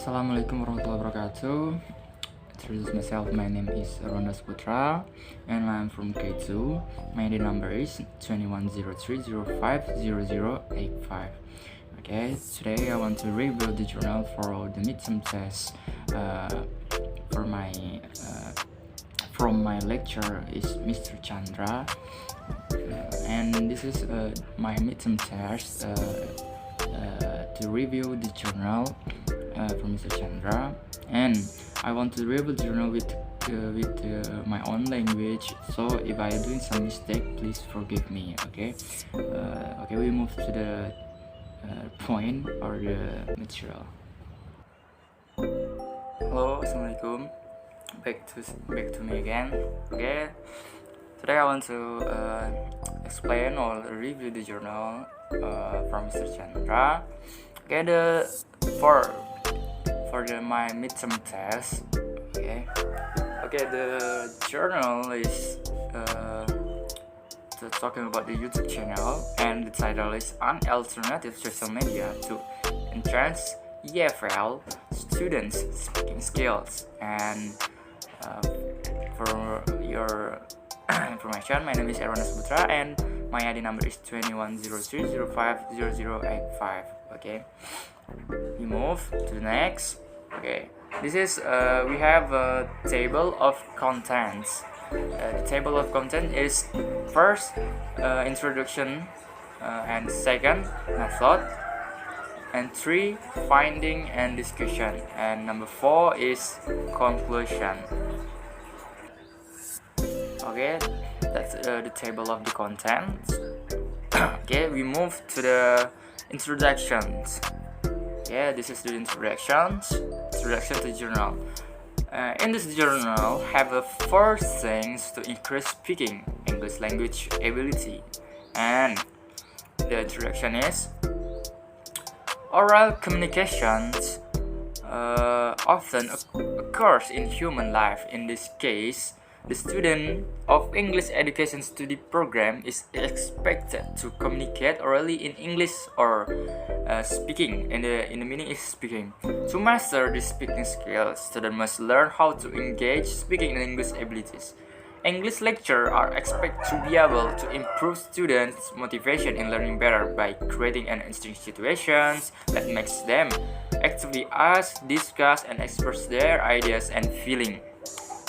Assalamualaikum warahmatullahi wabarakatuh. Introduce myself. My name is Rondas Putra, and I'm from K2. My ID number is 2103050085. Okay, today I want to review the journal for the midterm test. For my from my lecturer is Mr. Chandra, and this is my midterm test. To review the journal from Mr. Chandra, and I want to review the journal with my own language. So if I doing some mistake, please forgive me. Okay. Okay, we move to the point or the material. Hello, assalamualaikum. Back to me again. Okay. Today I want to explain or review the journal from Mr. Chandra. Okay, my midterm test. Okay, the journal is talking about the YouTube channel, and the title is An Alternative Social Media to Enhance EFL Students Speaking Skills. And for your information, my name is Rondas Putra, and my ID number is 2103050085. Okay, we move to the next. Okay, this is we have a table of contents. The table of content is first introduction, and second method, and 3 finding and discussion, and number 4 is conclusion. Okay, that's the table of the contents. Okay, we move to the introductions. Yeah, this is the introduction to journal. In this journal, have 4 things to increase speaking English language ability, and the introduction is oral communications often occurs in human life. In this case, the student of English education study program is expected to communicate orally in English or speaking. In the meaning is speaking. To master the speaking skills, students must learn how to engage speaking and English abilities. English lecturers are expected to be able to improve students' motivation in learning better by creating an interesting situations that makes them actively ask, discuss, and express their ideas and feelings.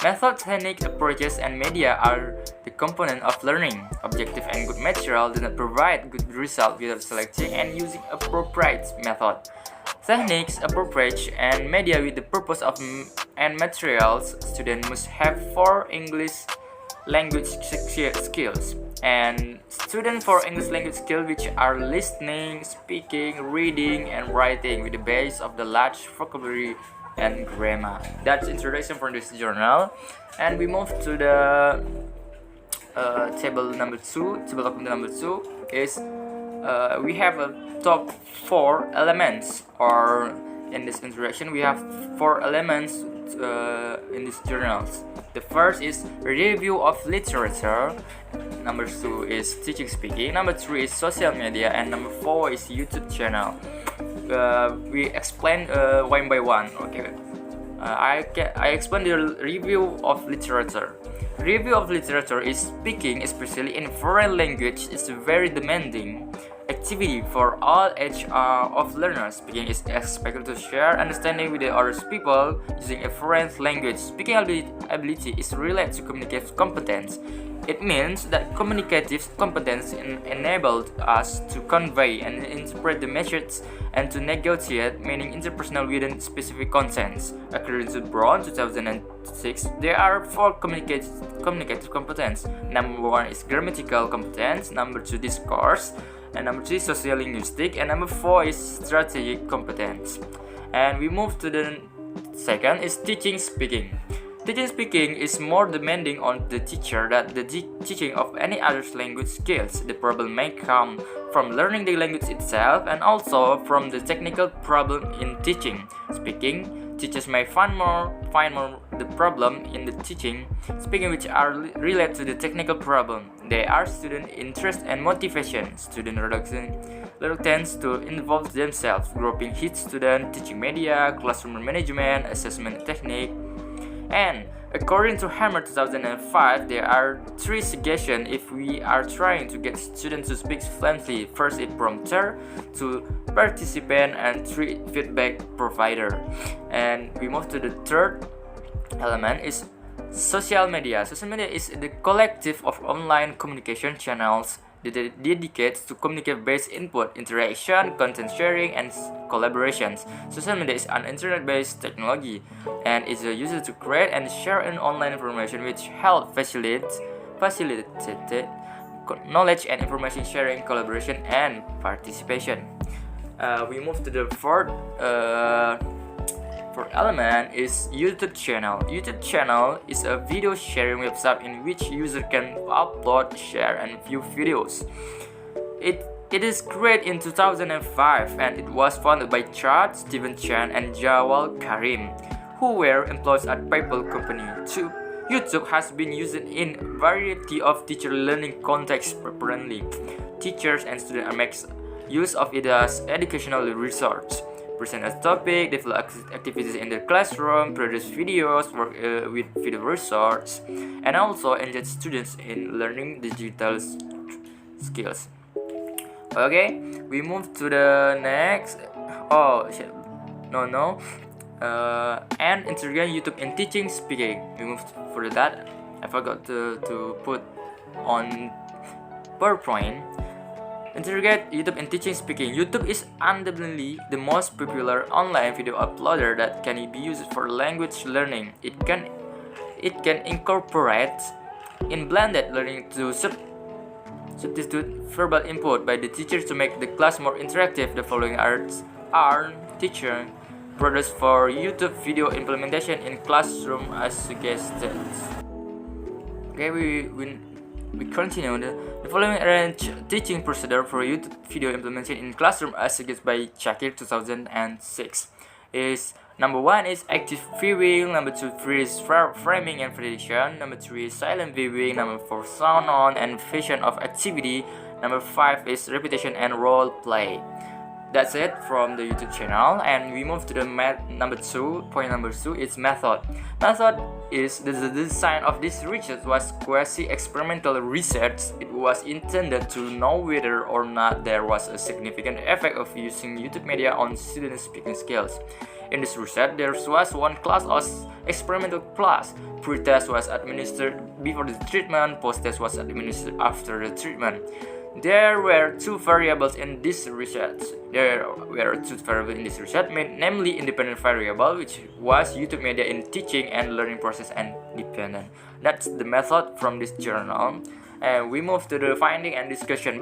Method, technique, approaches, and media are the component of learning. Objective and good material do not provide good result without selecting and using appropriate method. Techniques, approach, and media with the purpose of and materials. Students must have 4 English language skills, and students for English language skills, which are listening, speaking, reading, and writing with the base of the large vocabulary and grammar. That's introduction for this journal, and we move to the table number 2. Table of number 2 is we have a top 4 elements, or in this introduction we have 4 elements in these journals. The first is review of literature, number 2 is teaching speaking, number 3 is social media, and number 4 is YouTube channel. We explain one by one. Okay, I explain the review of literature. Review of literature is speaking, especially in foreign language, is a very demanding activity for all age of learners. Speaking is expected to share understanding with the other people using a foreign language. Speaking ability is related to communicative competence. It means that communicative competence enabled us to convey and interpret the message and to negotiate meaning interpersonal within specific contents. According to Brown 2006, there are 4 communicative competence. Number 1 is grammatical competence, number 2 discourse, and number 3 social linguistic, and number 4 is strategic competence. And we move to the second is teaching speaking. Teaching speaking is more demanding on the teacher than the teaching of any other language skills. The problem may come from learning the language itself and also from the technical problem in teaching. Speaking, teachers may find more the problem in the teaching speaking which are related to the technical problem. They are student interest and motivation, student tends to involve themselves, grouping each student, teaching media, classroom management, assessment technique. And according to Hammer 2005, there are 3 suggestions if we are trying to get students to speak fluently. First is prompter, 2 participant, and 3 feedback provider. And we move to the third element is social media. Social media is the collective of online communication channels dedicated to communicate-based input, interaction, content sharing, and collaborations. Social media is an internet-based technology and is used to create and share an online information which help facilitate knowledge and information sharing, collaboration, and participation. We move to the fourth element is YouTube channel. YouTube channel is a video sharing website in which user can upload, share, and view videos. It is created in 2005 and it was founded by Chad, Steven Chan, and Jawal Karim, who were employees at PayPal company. YouTube has been used in a variety of teacher learning contexts. Apparently, teachers and students make use of it as educational research, present a topic, develop activities in the classroom, produce videos, work with video research, and also engage students in learning digital skills. Okay, we move to the next. And integrate YouTube in teaching speaking. We move for that. I forgot to put on PowerPoint. Integrate YouTube in teaching speaking. YouTube is undoubtedly the most popular online video uploader that can be used for language learning. It can incorporate in blended learning to substitute verbal input by the teachers to make the class more interactive. The following are teacher produced for YouTube video implementation in classroom as suggested. Okay, we continue. The following arrange teaching procedure for YouTube video implementation in classroom as suggested by Shakir 2006 is number 1 is active viewing, number 2 is framing and prediction, number 3 is silent viewing, number 4 sound on and vision of activity, number 5 is repetition and role play. That's it from the YouTube channel, and we move to the number 2. Point number 2 is method. Method is the design of this research was quasi-experimental research. It was intended to know whether or not there was a significant effect of using YouTube media on student speaking skills. In this research, there was one class of experimental class. Pre-test was administered before the treatment, post-test was administered after the treatment. There were 2 variables in this research. Namely independent variable, which was YouTube media in teaching and learning process, and dependent. That's the method from this journal. And we move to the finding and discussion.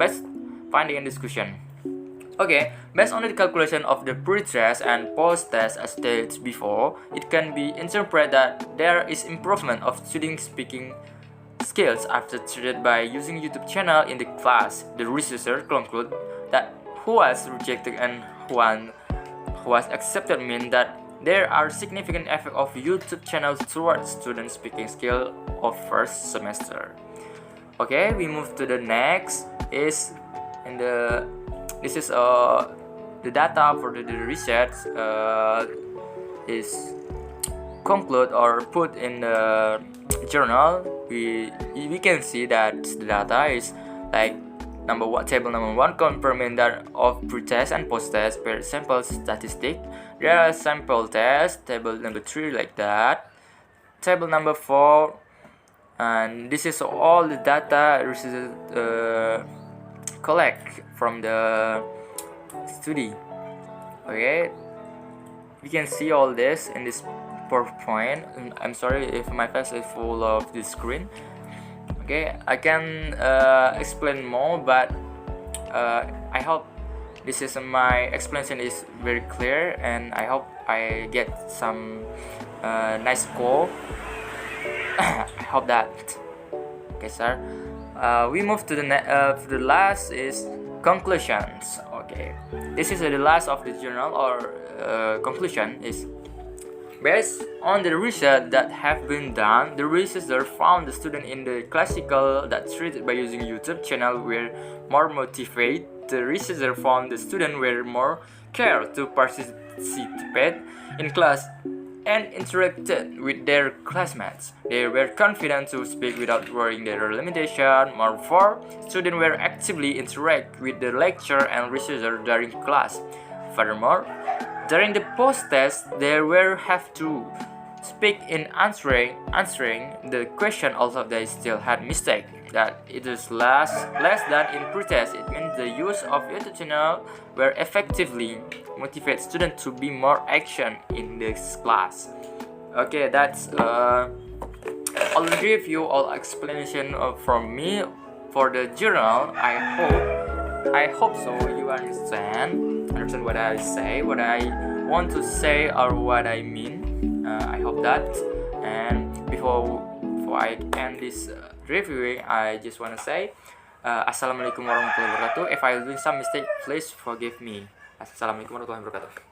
Okay, based on the calculation of the pre-test and post-test as stated before, it can be interpreted that there is improvement of student speaking skills after treated by using YouTube channel in the class. The researcher conclude that who was rejected and who was accepted mean that there are significant effect of YouTube channels towards student speaking skill of first semester. Okay, we move to the next is this is the data for the research is conclude or put in the journal. We can see that the data is like table number 1 confirming that of pre-test and post-test per sample statistic. There are sample test, table number 3 like that, table number 4, and this is all the data collect from the study. Okay, we can see all this in this PowerPoint. I'm sorry if my face is full of the screen. Okay, I can explain more, but I hope this is my explanation is very clear, and I hope I get some nice score. I hope that. Okay, sir. We move to the last is conclusions. Okay, this is the last of the journal or conclusion is. Based on the research that have been done, the researcher found the students in the classical that treated by using YouTube channel were more motivated the researcher found the students were more care to participate in class and interacted with their classmates. They were confident to speak without worrying their limitation. Moreover, students were actively interact with the lecturer and researcher during class. Furthermore, during the post-test, they were have to speak in answering the question, although they still had mistake. That it is less than in pretest. It means the use of institutional were effectively motivate students to be more action in this class. Okay, that's all review, all explanation from me for the journal. I hope so you understand what I say, what I want to say, or what I mean. I hope that. And before I end this reviewing, I just want to say Assalamualaikum warahmatullahi wabarakatuh. If I do some mistake, please forgive me. Assalamualaikum warahmatullahi wabarakatuh.